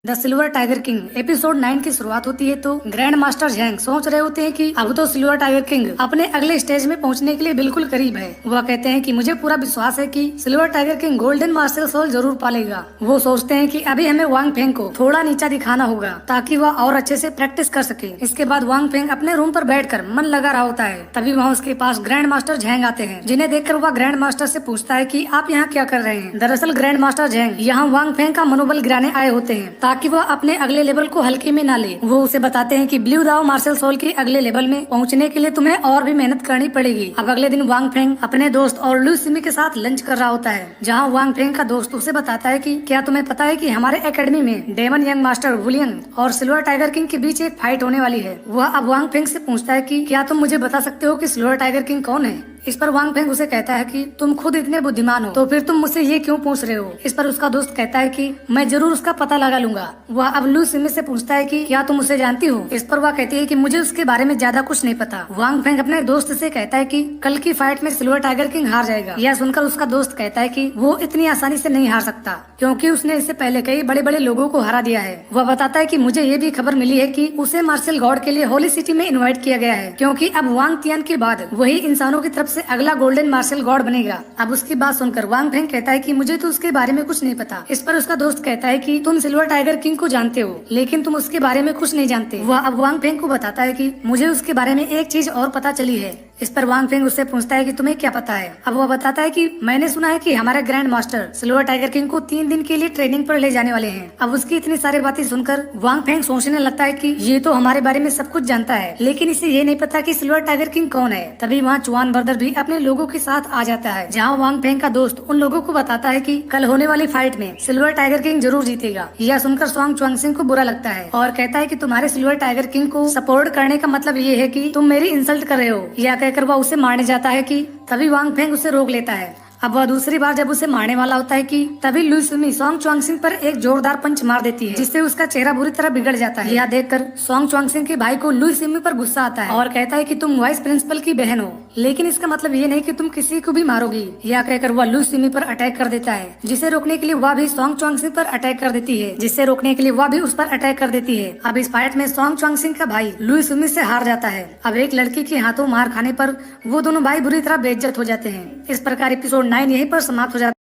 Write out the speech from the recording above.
The silver tiger king episode 9 की शुरुआत होती है तो ग्रैंड मास्टर झैंग सोच रहे होते हैं कि अब तो सिल्वर टाइगर किंग अपने अगले स्टेज में पहुंचने के लिए बिल्कुल करीब है। वह कहते हैं कि मुझे पूरा विश्वास है कि silver tiger king golden marshal soul जरूर पालेगा। वो सोचते हैं कि अभी हमें वांग फेंग को थोड़ा नीचा दिखाना होगा ताकि वह और अच्छे से प्रैक्टिस कर सके। इसके बाद वांग फेंग अपने रूम पर बैठकर मन लगा रहा होता है। तभी वहाँ उसके पास ग्रैंड मास्टर झैंग आते हैं, जिन्हें देखकर वह ग्रैंड मास्टर से पूछता है कि आप यहाँ क्या कर रहे हैं। दरअसल ग्रैंड मास्टर झैंग यहाँ वांग फेंग का मनोबल गिराने आए होते हैं ताकि वह अपने अगले लेवल को हल्के में ना ले। वो उसे बताते हैं कि ब्लू दाओ मार्शल सोल के अगले लेवल में पहुंचने के लिए तुम्हें और भी मेहनत करनी पड़ेगी। अब अगले दिन वांग फेंग अपने दोस्त और लू सिमी के साथ लंच कर रहा होता है, जहां वांग फेंग का दोस्त उसे बताता है कि क्या तुम्हें पता है कि हमारे एकेडमी में डेमन यंग मास्टर वुलियन और सिल्वर टाइगर किंग के बीच एक फाइट होने वाली है। वह अब वांग फेंग से पूछता है कि क्या तुम मुझे बता सकते हो कि सिल्वर टाइगर किंग कौन है। इस पर वांग फेंग उसे कहता है कि तुम खुद इतने बुद्धिमान हो तो फिर तुम मुझसे ये क्यों पूछ रहे हो। इस पर उसका दोस्त कहता है कि मैं जरूर उसका पता लगा लूंगा। वह अब लू सिमी से पूछता है कि क्या तुम उसे जानती हो। इस पर वह कहती है कि मुझे उसके बारे में ज्यादा कुछ नहीं पता। वांग फेंग अपने दोस्त से कहता है कि कल की फाइट में सिल्वर टाइगर किंग हार जाएगा। यह सुनकर उसका दोस्त कहता है कि वो इतनी आसानी से नहीं हार सकता क्योंकि उसने इससे पहले कई बड़े बड़े लोगों को हरा दिया है। वह बताता है कि मुझे ये भी खबर मिली है कि उसे मार्शल गॉड के लिए होली सिटी में इन्वाइट किया गया है, क्योंकि अब वांग तियान के बाद वही इंसानों की तरफ से अगला गोल्डन मार्शल गॉड बनेगा। अब उसकी बात सुनकर वांग फेंग कहता है कि मुझे तो उसके बारे में कुछ नहीं पता। इस पर उसका दोस्त कहता है कि तुम सिल्वर टाइगर किंग को जानते हो लेकिन तुम उसके बारे में कुछ नहीं जानते। वह अब वांग फेंग को बताता है कि मुझे उसके बारे में एक चीज और पता चली है। इस पर वांग फेंग उससे पूछता है कि तुम्हें क्या पता है। अब वह बताता है कि मैंने सुना है कि हमारे grand master silver tiger king को 3 दिन के लिए ट्रेनिंग पर ले जाने वाले हैं। अब उसकी इतनी सारी बातें सुनकर वांग फेंग सोचने लगता है कि ये तो हमारे बारे में सब कुछ जानता है, लेकिन इसे ये नहीं पता कि सिल्वर टाइगर किंग कौन है। तभी वहाँ चुआन ब्रदर भी अपने लोगों के साथ आ जाता है, जहाँ वांग फेंग का दोस्त उन लोगों को बताता है कि कल होने वाली फाइट में सिल्वर टाइगर किंग जरूर जीतेगा। यह सुनकर स्वांग चुआंगसिंग को बुरा लगता है और कहता है कि तुम्हारे सिल्वर टाइगर किंग को सपोर्ट करने का मतलब ये है कि तुम मेरी इंसल्ट कर रहे हो। यह कहकर वह उसे मारने जाता है कि तभी वांग फेंग उसे रोक लेता है। अब वह दूसरी बार जब उसे मारने वाला होता है कि तभी लू सिमी स्वांग चुआंगसिंग पर एक जोरदार पंच मार देती है, जिससे उसका चेहरा बुरी तरह बिगड़ जाता है। यह देखकर स्वांग चुआंगसिंग के भाई को लू सिमी पर गुस्सा आता है और कहता है कि तुम वाइस प्रिंसिपल की बहन हो, लेकिन इसका मतलब ये नहीं कि तुम किसी को भी मारोगी। यह कहकर वह लू सिमी पर अटैक कर देता है, जिसे रोकने के लिए वह भी स्वांग चुआंगसिंग पर अटैक कर देती है, जिससे रोकने के लिए वह भी उस पर अटैक कर देती है। अब इस फाइट में स्वांग चुआंगसिंग का भाई लू सिमी से हार जाता है। अब एक लड़की के हाथों मार खाने पर वो दोनों भाई बुरी तरह बेइज्जत हो जाते हैं। इस प्रकार एपिसोड 9 यहीं पर समाप्त हो जाता है।